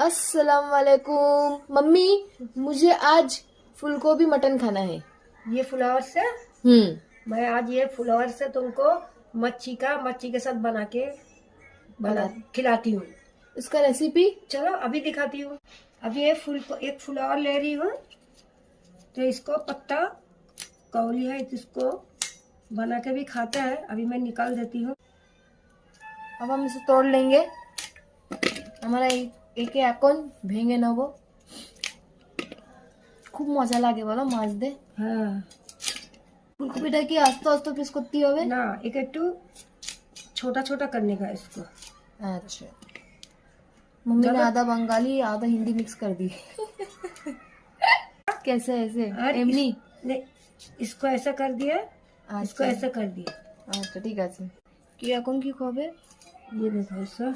अस्सलाम वालेकुम। मम्मी, मुझे आज फूलगोभी मटन खाना है। ये फ्लावर से मैं आज ये फ्लावर से तुमको मच्छी के साथ बना बना खिलाती हूँ। इसका रेसिपी। चलो अभी दिखाती हूँ। अभी ये एक फ्लावर ले रही हूँ, तो इसको पत्ता कौली है, इसको बना के भी खाता है। अभी मैं निकाल देती हूँ। अब हम इसे तोड़ लेंगे। हमारा एक এখন ভেঙে নেব। খুব মজা লাগে বলো মাছ দে। हाँ ফুলকপিটা কি আস্তে আস্তে পিস করতে হবে? ना, एक छोटा छोटा करने का इसको। अच्छा, मम्मी ने ज्यादा- आधा बंगाली आधा हिंदी मिक्स कर दी। कैसे ऐसे और एमनी? नहीं, इसको ऐसा कर दिया, इसको अच्छा ऐसा कर दिया। আচ্ছা ঠিক আছে। কি এখন কি হবে? ये देखो ऐसा,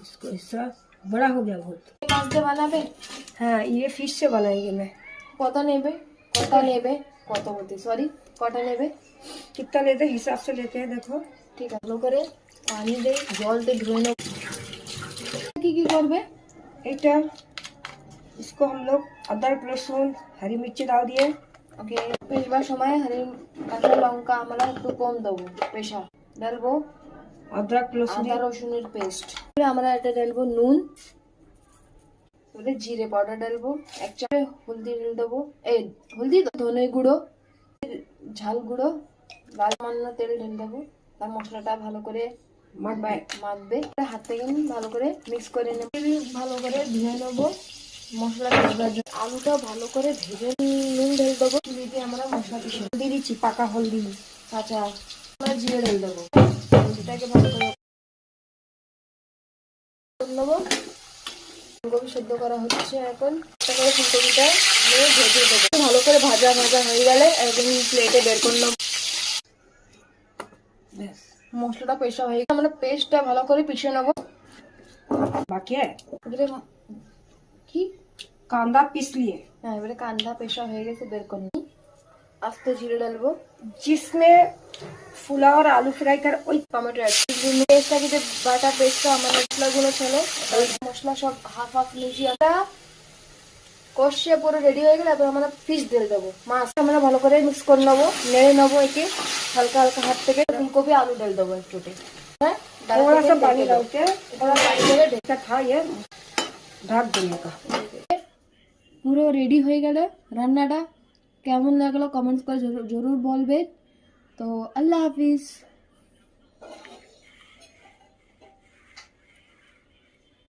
इसको ऐसा बड़ा हो गया बहुत। মাছ দিয়ে বানাবে? हाँ, ये फिश से बनाएंगे मैं। কত নেবে? কটা নেবে? কত বলতে সরি, কটা নেবে? कितना लेते हैं हिसाब से लेते हैं, देखो। ঠিক আছে, ভালো করে পানি দিয়ে জল দিয়ে ধুয়ে নেব। কি কি করবে? এটা इसको हम लोग अदरक लहसुन हरी मिर्ची डाल दिए। ওকে, পেশবার সময় কাঁচা লঙ্কা আমরা একটু কম দেবো। পেশা ডালবো अदरक लहसुन আদা রসুনের পেস্ট। আমরা এটা ডালবো নুন, জিরে পাউডার ডালবো, এক চামচ হলদি দেবো, এই হলদি ধনে গুঁড়ো, ঝাল গুঁড়ো, লাল সামান্য তেল ঢেলে দেবো। তার মশলাটা ভালো করে মাখবে। হাত থেকে ভালো করে মিক্স করে নেব। ভালো করে ধুয়ে নেবো মশলা ভেজার জন্য। আলুটা ভালো করে ভেজে নুন ঢেলে দেবো। দিয়ে আমরা মশলা দিয়ে দিচ্ছি পাকা হলদি, কাঁচা আমরা জিরে ঢেলে দেবো। হলদিটাকে ভালো করে নেবো। ফুলকপি সেদ্ধ করা হচ্ছে এখন। ফুলকপিটা নিয়ে ভেজে দেবো। ভালো করে ভাজা ভাজা হয়ে গেলে একদম প্লেটে বের করে নেবো। মশলাটা পেশা হয়ে গেলে আমরা পেস্টটা ভালো করে পিষে নেবো। बाकी है কি कांदा पीस लिए, হ্যাঁ, এবারে কান্দা পেশা হয়ে গেছে, বের করে নিই। আস্তে জিরে ডালবো, जिसमें फ्लावर आलू फ्राई कर ওই টমেটো অ্যাড করবো। পেস্টটাকে যে বাটা পেস্টটা আমার মশলাগুলো ছিল, ওই মশলা সব হাফ হাফ মিশিয়ে একটা কষিয়ে পুরো রেডি হয়ে গেলে এবার আমরা ফিশ দিয়ে দেবো। মাছ আমরা ভালো করে মিক্স করে নেবো, নেড়ে নেবো একে হালকা হালকা হাত থেকে। ফুলকপি আলু ঢেলে দেবো একটুতে। হ্যাঁ, थोड़ा सा पानी डाल के थोड़ा पानी ঢেলে ढका था ये ढक देने का। পুরো রেডি হয়ে গেলে রান্নাটা কেমন লাগলো কমেন্টস করে জরুর বলবে। তো আল্লাহ হাফিজ।